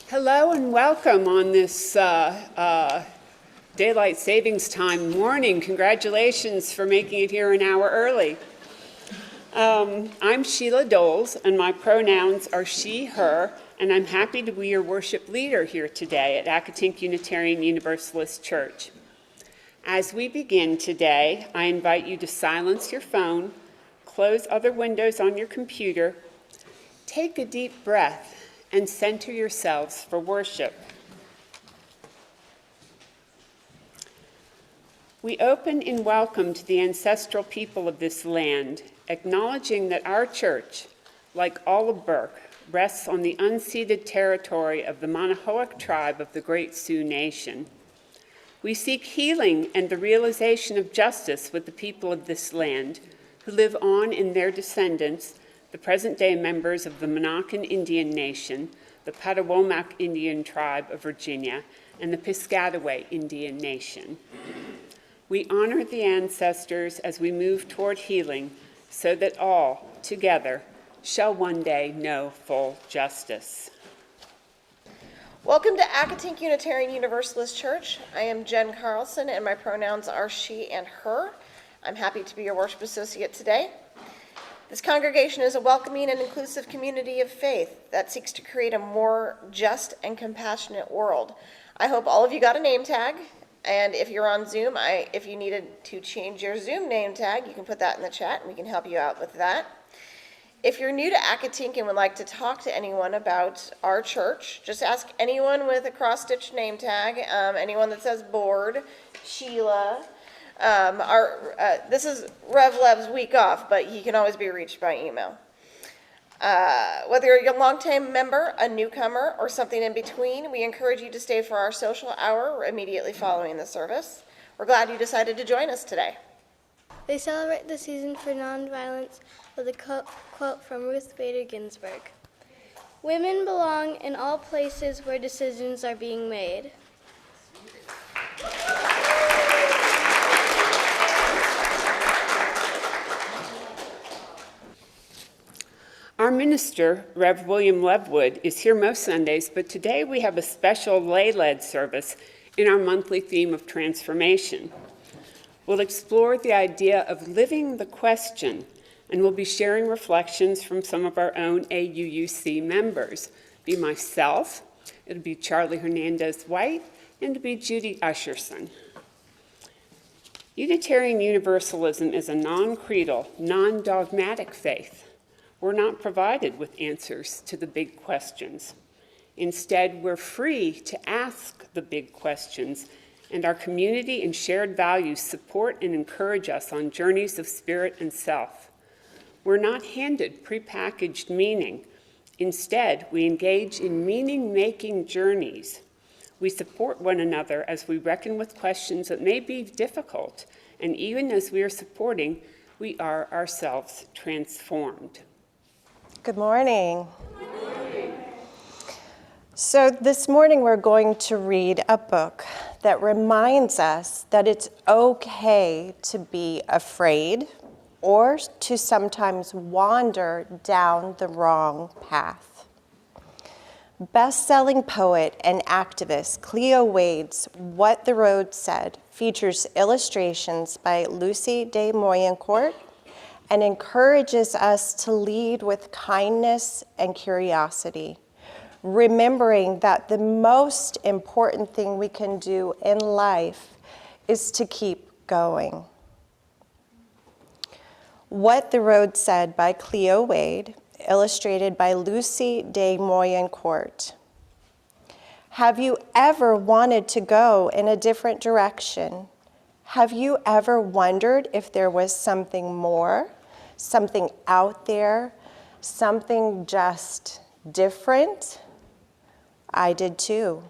Hello and welcome on this Daylight Savings Time morning. Congratulations for making it here an hour early. I'm Sheila Doles, and my pronouns are she, her, and I'm happy to be your worship leader here today at Accotink Unitarian Universalist Church. As we begin today, I invite you to silence your phone, close other windows on your computer, take a deep breath, and center yourselves for worship. We open in welcome to the ancestral people of this land, acknowledging that our church, like all of Burke, rests on the unceded territory of the Manahoac tribe of the Great Sioux Nation. We seek healing and the realization of justice with the people of this land, who live on in their descendants, the present-day members of the Monacan Indian Nation, the Patawomac Indian Tribe of Virginia, and the Piscataway Indian Nation. We honor the ancestors as we move toward healing so that all, together, shall one day know full justice. Welcome to Accotink Unitarian Universalist Church. I am Jen Carlson, and my pronouns are she and her. I'm happy to be your worship associate today. This congregation is a welcoming and inclusive community of faith that seeks to create a more just and compassionate world. I hope all of you got a name tag, and if you're on Zoom, if you needed to change your Zoom name tag, you can put that in the chat and we can help you out with that. If you're new to Accotink and would like to talk to anyone about our church, just ask anyone with a cross-stitched name tag, anyone that says board, Sheila. This is Rev Lev's week off, but he can always be reached by email. Whether you're a long-time member, a newcomer, or something in between, we encourage you to stay for our social hour immediately following the service. We're glad you decided to join us today. They celebrate the season for nonviolence with a quote from Ruth Bader Ginsburg. Women belong in all places where decisions are being made. Our minister, Rev. William Levewood, is here most Sundays, but today we have a special lay-led service in our monthly theme of transformation. We'll explore the idea of living the question, and we'll be sharing reflections from some of our own AUUC members. Be myself, it'll be Charlie Hernandez-White, and it'll be Judy Usherson. Unitarian Universalism is a non-creedal, non-dogmatic faith. We're not provided with answers to the big questions. Instead, we're free to ask the big questions, and our community and shared values support and encourage us on journeys of spirit and self. We're not handed prepackaged meaning. Instead, we engage in meaning-making journeys. We support one another as we reckon with questions that may be difficult, and even as we are supporting, we are ourselves transformed. Good morning. Good morning. So this morning we're going to read a book that reminds us that it's okay to be afraid or to sometimes wander down the wrong path. Best-selling poet and activist Cleo Wade's What the Road Said features illustrations by Lucy de Moyencourt and encourages us to lead with kindness and curiosity, remembering that the most important thing we can do in life is to keep going. What the Road Said by Cleo Wade, illustrated by Lucy de Moyencourt. Have you ever wanted to go in a different direction? Have you ever wondered if there was something more, something out there, something just different? I did too.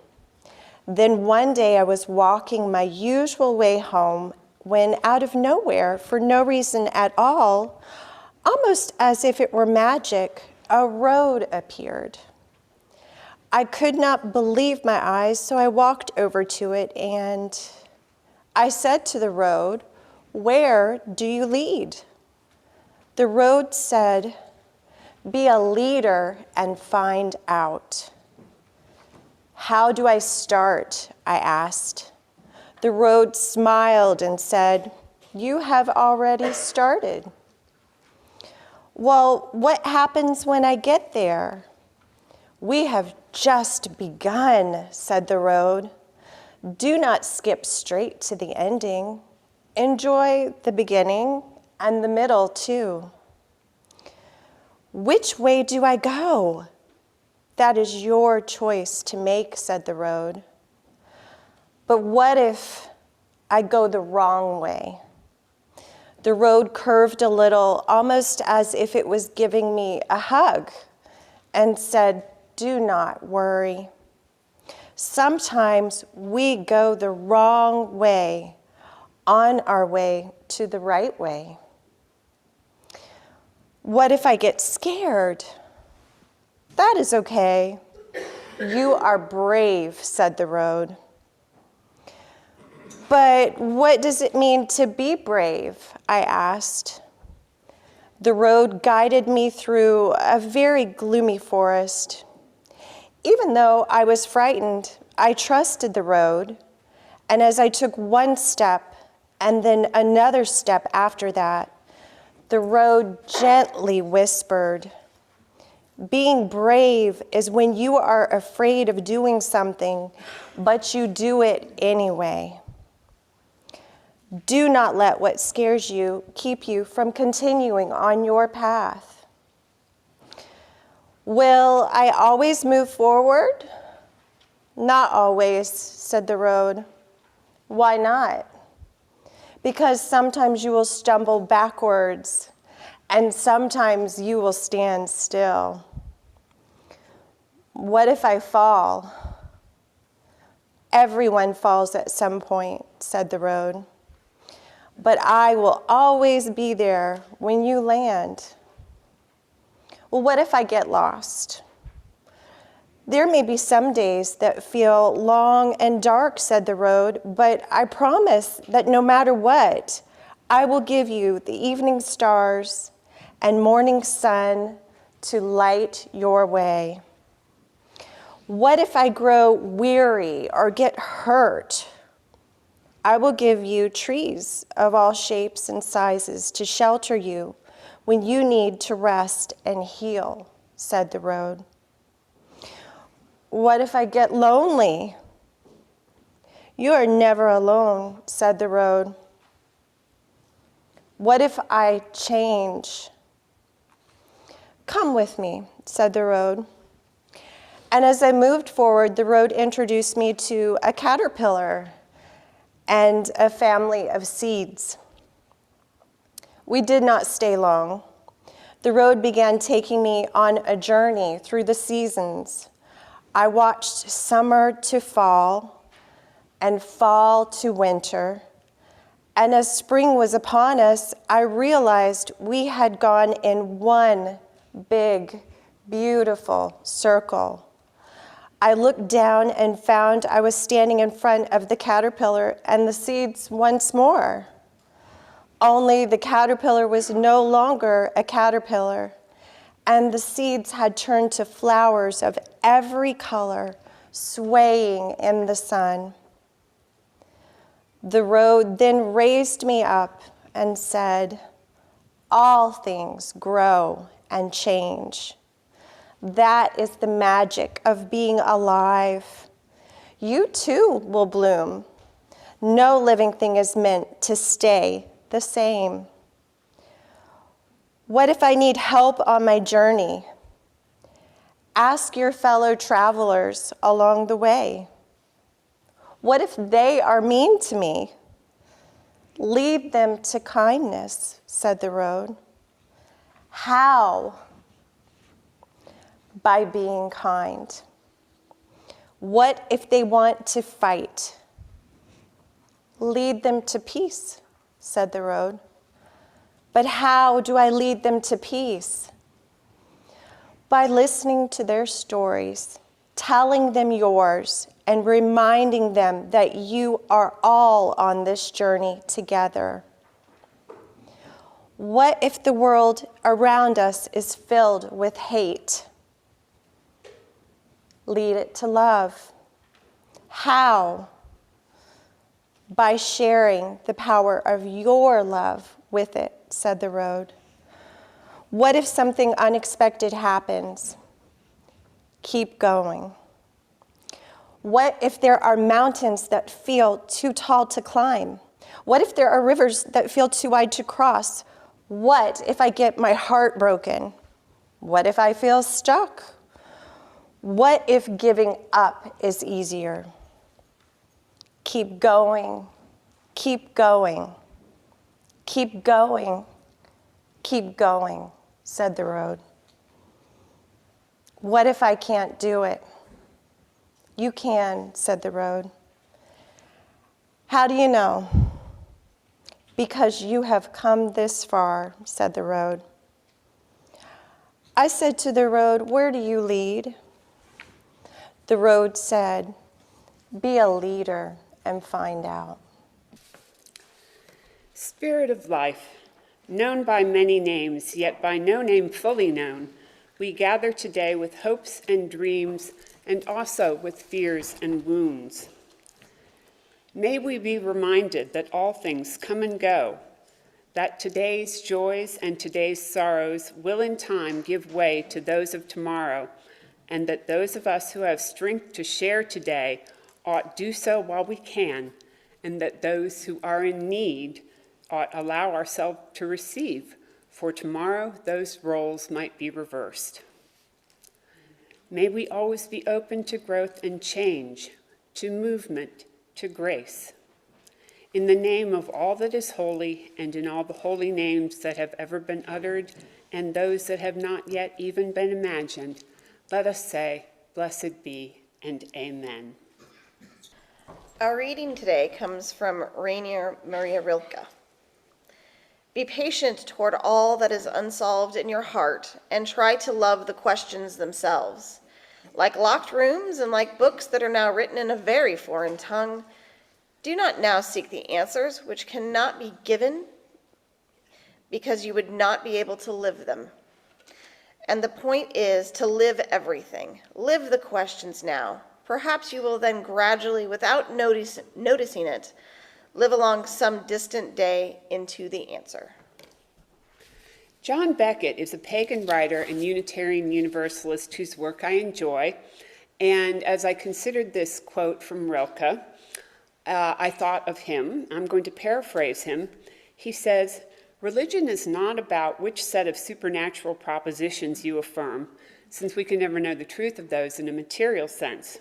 Then one day I was walking my usual way home when out of nowhere, for no reason at all, almost as if it were magic, a road appeared. I could not believe my eyes, so I walked over to it and I said to the road, "Where do you lead?" The road said, "Be a leader and find out." How do I start? I asked. The road smiled and said, you have already started. Well, what happens when I get there? We have just begun, said the road. Do not skip straight to the ending. Enjoy the beginning and the middle too. Which way do I go? That is your choice to make, said the road. But what if I go the wrong way? The road curved a little, almost as if it was giving me a hug, and said, do not worry. Sometimes we go the wrong way on our way to the right way. What if I get scared? That is okay. You are brave, said the road. But what does it mean to be brave? I asked. The road guided me through a very gloomy forest. Even though I was frightened, I trusted the road, and as I took one step and then another step after that, the road gently whispered, being brave is when you are afraid of doing something, but you do it anyway. Do not let what scares you keep you from continuing on your path. Will I always move forward? Not always, said the road. Why not? Because sometimes you will stumble backwards, and sometimes you will stand still. What if I fall? Everyone falls at some point, said the road. But I will always be there when you land. Well, what if I get lost? There may be some days that feel long and dark, said the road, but I promise that no matter what, I will give you the evening stars and morning sun to light your way. What if I grow weary or get hurt? I will give you trees of all shapes and sizes to shelter you when you need to rest and heal, said the road. What if I get lonely? You are never alone, said the road. What if I change? Come with me, said the road. And as I moved forward, the road introduced me to a caterpillar and a family of seeds. We did not stay long. The road began taking me on a journey through the seasons. I watched summer to fall and fall to winter. And as spring was upon us, I realized we had gone in one big, beautiful circle. I looked down and found I was standing in front of the caterpillar and the seeds once more. Only the caterpillar was no longer a caterpillar, and the seeds had turned to flowers of every color, swaying in the sun. The road then raised me up and said, all things grow and change. That is the magic of being alive. You too will bloom. No living thing is meant to stay the same. What if I need help on my journey? Ask your fellow travelers along the way. What if they are mean to me? Lead them to kindness, said the road. How? By being kind. What if they want to fight? Lead them to peace, said the road. But how do I lead them to peace? By listening to their stories, telling them yours, and reminding them that you are all on this journey together. What if the world around us is filled with hate? Lead it to love, How? By sharing the power of your love with it, said the road. What if something unexpected happens? Keep going. What if there are mountains that feel too tall to climb? What if there are rivers that feel too wide to cross? What if I get my heart broken? What if I feel stuck? What if giving up is easier? Keep going, keep going, keep going, keep going, said the road. What if I can't do it? You can, said the road. How do you know? Because you have come this far, said the road. I said to the road, where do you lead? The road said, be a leader and find out. Spirit of life, known by many names, yet by no name fully known, we gather today with hopes and dreams, and also with fears and wounds. May we be reminded that all things come and go, that today's joys and today's sorrows will in time give way to those of tomorrow, and that those of us who have strength to share today ought do so while we can, and that those who are in need ought allow ourselves to receive, for tomorrow those roles might be reversed. May we always be open to growth and change, to movement, to grace. In the name of all that is holy, and in all the holy names that have ever been uttered, and those that have not yet even been imagined, let us say, blessed be, and amen. Our reading today comes from Rainer Maria Rilke. Be patient toward all that is unsolved in your heart, and try to love the questions themselves. Like locked rooms and like books that are now written in a very foreign tongue, do not now seek the answers which cannot be given because you would not be able to live them. And the point is to live everything. Live the questions now. Perhaps you will then gradually, without noticing it, live along some distant day into the answer. John Beckett is a pagan writer and Unitarian Universalist whose work I enjoy. And as I considered this quote from Rilke, I thought of him. I'm going to paraphrase him. He says, religion is not about which set of supernatural propositions you affirm, since we can never know the truth of those in a material sense.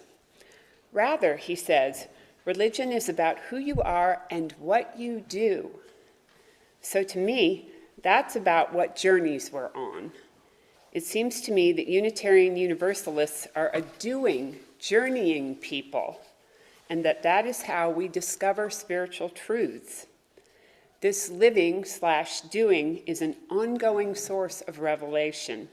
Rather, he says, religion is about who you are and what you do. So to me, that's about what journeys we're on. It seems to me that Unitarian Universalists are a doing, journeying people, and that is how we discover spiritual truths. This living/doing is an ongoing source of revelation.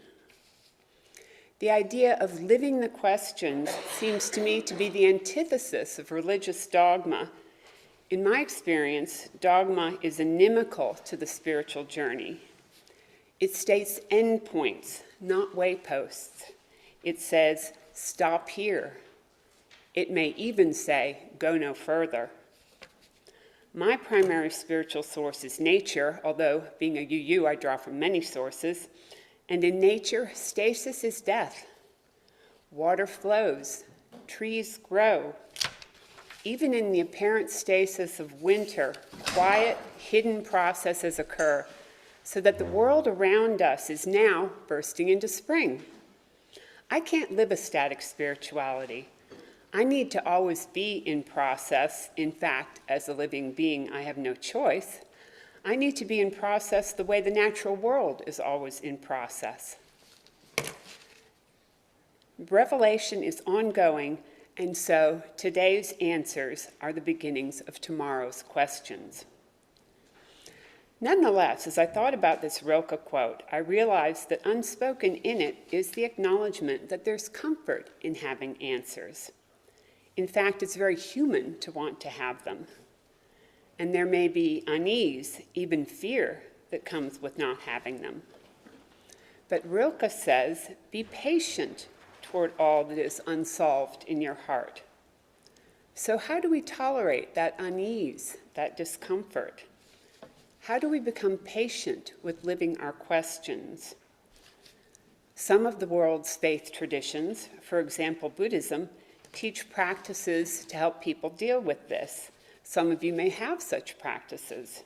The idea of living the questions seems to me to be the antithesis of religious dogma. In my experience, dogma is inimical to the spiritual journey. It states endpoints, not wayposts. It says, stop here. It may even say, go no further. My primary spiritual source is nature, although being a UU, I draw from many sources. And in nature, stasis is death. Water flows, trees grow. Even in the apparent stasis of winter, quiet, hidden processes occur, so that the world around us is now bursting into spring. I can't live a static spirituality. I need to always be in process. In fact, as a living being, I have no choice. I need to be in process the way the natural world is always in process. Revelation is ongoing, and so today's answers are the beginnings of tomorrow's questions. Nonetheless, as I thought about this Rilke quote, I realized that unspoken in it is the acknowledgement that there's comfort in having answers. In fact, it's very human to want to have them. And there may be unease, even fear, that comes with not having them. But Rilke says, be patient toward all that is unsolved in your heart. So how do we tolerate that unease, that discomfort? How do we become patient with living our questions? Some of the world's faith traditions, for example, Buddhism, teach practices to help people deal with this. Some of you may have such practices.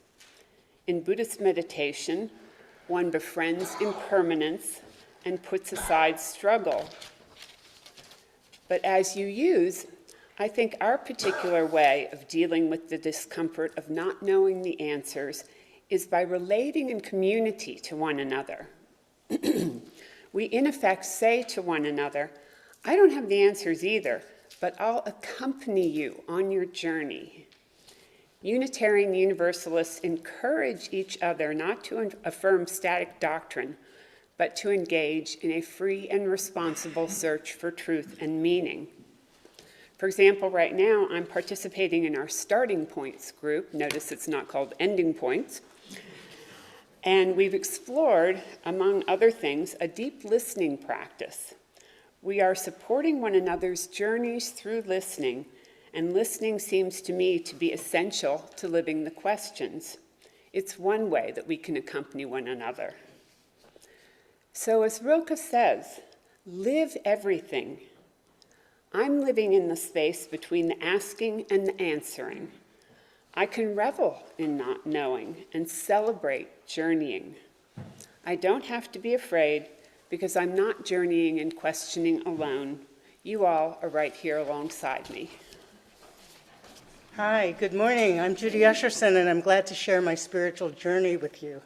In Buddhist meditation, one befriends impermanence and puts aside struggle. But as you use, I think our particular way of dealing with the discomfort of not knowing the answers is by relating in community to one another. We in effect say to one another, I don't have the answers either, but I'll accompany you on your journey. Unitarian Universalists encourage each other not to affirm static doctrine, but to engage in a free and responsible search for truth and meaning. For example, right now, I'm participating in our starting points group. Notice it's not called ending points. And we've explored, among other things, a deep listening practice. We are supporting one another's journeys through listening, and listening seems to me to be essential to living the questions. It's one way that we can accompany one another. So as Rilke says, live everything. I'm living in the space between the asking and the answering. I can revel in not knowing and celebrate journeying. I don't have to be afraid because I'm not journeying and questioning alone. You all are right here alongside me. Hi, good morning. I'm Judy Usherson, and I'm glad to share my spiritual journey with you.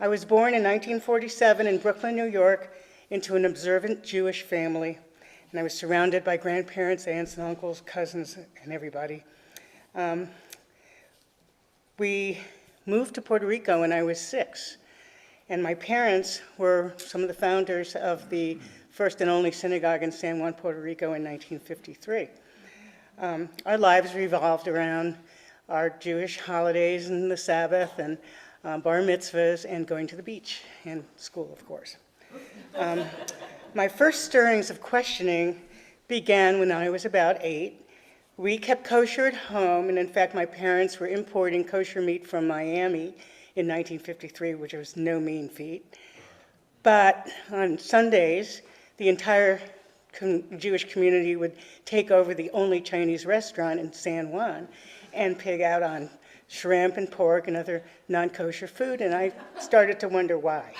I was born in 1947 in Brooklyn, New York, into an observant Jewish family, and I was surrounded by grandparents, aunts and uncles, cousins, and everybody. We moved to Puerto Rico when I was 6, and my parents were some of the founders of the first and only synagogue in San Juan, Puerto Rico in 1953. Our lives revolved around our Jewish holidays and the Sabbath and bar mitzvahs and going to the beach and school, of course. My first stirrings of questioning began when I was about 8. We kept kosher at home, and in fact, my parents were importing kosher meat from Miami in 1953, which was no mean feat. But on Sundays, the entire Jewish community would take over the only Chinese restaurant in San Juan and pig out on shrimp and pork and other non-kosher food, and I started to wonder why.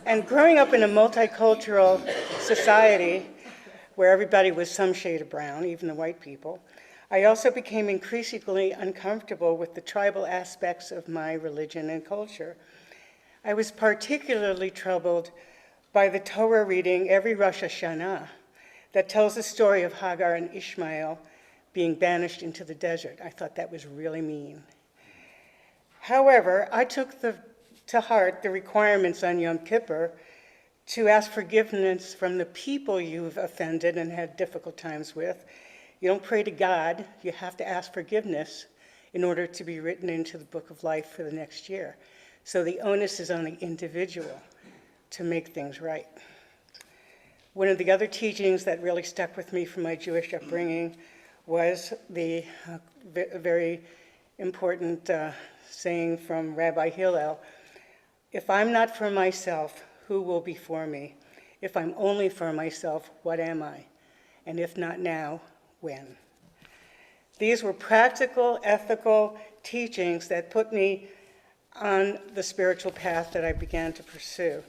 And growing up in a multicultural society where everybody was some shade of brown, even the white people, I also became increasingly uncomfortable with the tribal aspects of my religion and culture. I was particularly troubled by the Torah reading every Rosh Hashanah that tells the story of Hagar and Ishmael being banished into the desert. I thought that was really mean. However, I took to heart the requirements on Yom Kippur to ask forgiveness from the people you've offended and had difficult times with. You don't pray to God, you have to ask forgiveness in order to be written into the book of life for the next year. So the onus is on the individual to make things right. One of the other teachings that really stuck with me from my Jewish upbringing was the very important saying from Rabbi Hillel, if I'm not for myself, who will be for me? If I'm only for myself, what am I? And if not now, when? These were practical, ethical teachings that put me on the spiritual path that I began to pursue.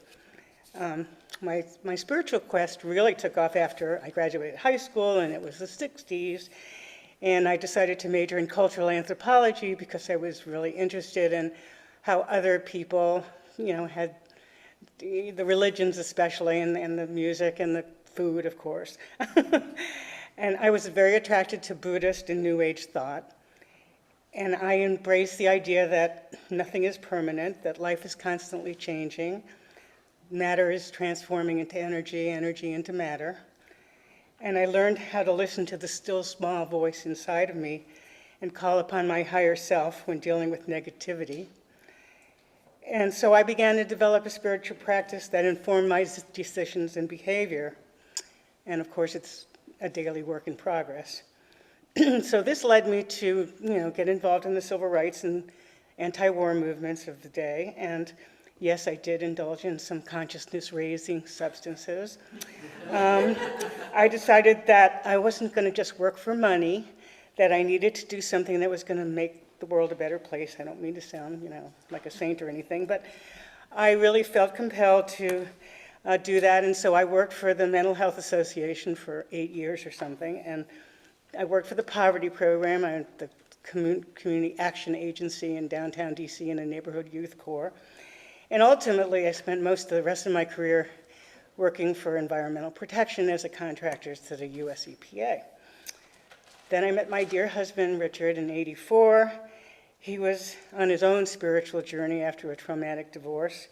My spiritual quest really took off after I graduated high school, and it was the 60s, and I decided to major in cultural anthropology because I was really interested in how other people, had the religions especially, and the music and the food, of course. And I was very attracted to Buddhist and New Age thought. And I embraced the idea that nothing is permanent, that life is constantly changing, matter is transforming into energy, energy into matter. And I learned how to listen to the still small voice inside of me and call upon my higher self when dealing with negativity. And so I began to develop a spiritual practice that informed my decisions and behavior. And of course, it's a daily work in progress. So this led me to, get involved in the civil rights and anti-war movements of the day. And yes, I did indulge in some consciousness-raising substances. I decided that I wasn't going to just work for money, that I needed to do something that was going to make the world a better place. I don't mean to sound, like a saint or anything, but I really felt compelled to do that. And so I worked for the Mental Health Association for 8 years or something. And I worked for the poverty program, the Community Action Agency in downtown DC and a neighborhood youth corps. And ultimately, I spent most of the rest of my career working for environmental protection as a contractor to the US EPA. Then I met my dear husband, Richard, in '84. He was on his own spiritual journey after a traumatic divorce,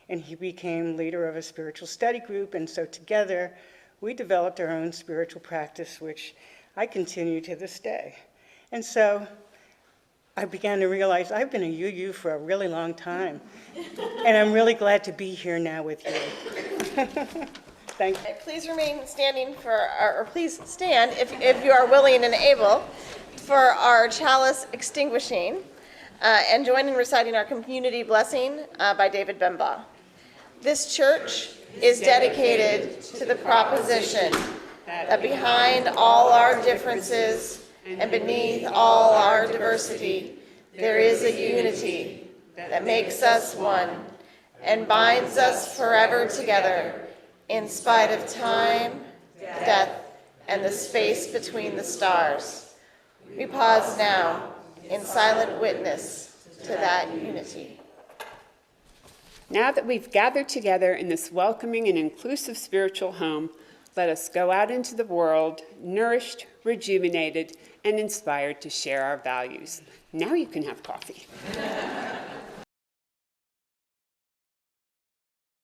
and he became leader of a spiritual study group. And so together, we developed our own spiritual practice, which I continue to this day. And so I began to realize I've been a UU for a really long time, and I'm really glad to be here now with you. Thank you. Please remain standing or please stand if you are willing and able for our chalice extinguishing, and join in reciting our community blessing by David Bembaugh. This church is dedicated to the proposition that behind all our differences and beneath all our diversity, there is a unity that makes us one and binds us forever together in spite of time, death, and the space between the stars. We pause now in silent witness to that unity. Now that we've gathered together in this welcoming and inclusive spiritual home, let us go out into the world, nourished, rejuvenated, and inspired to share our values. Now you can have coffee.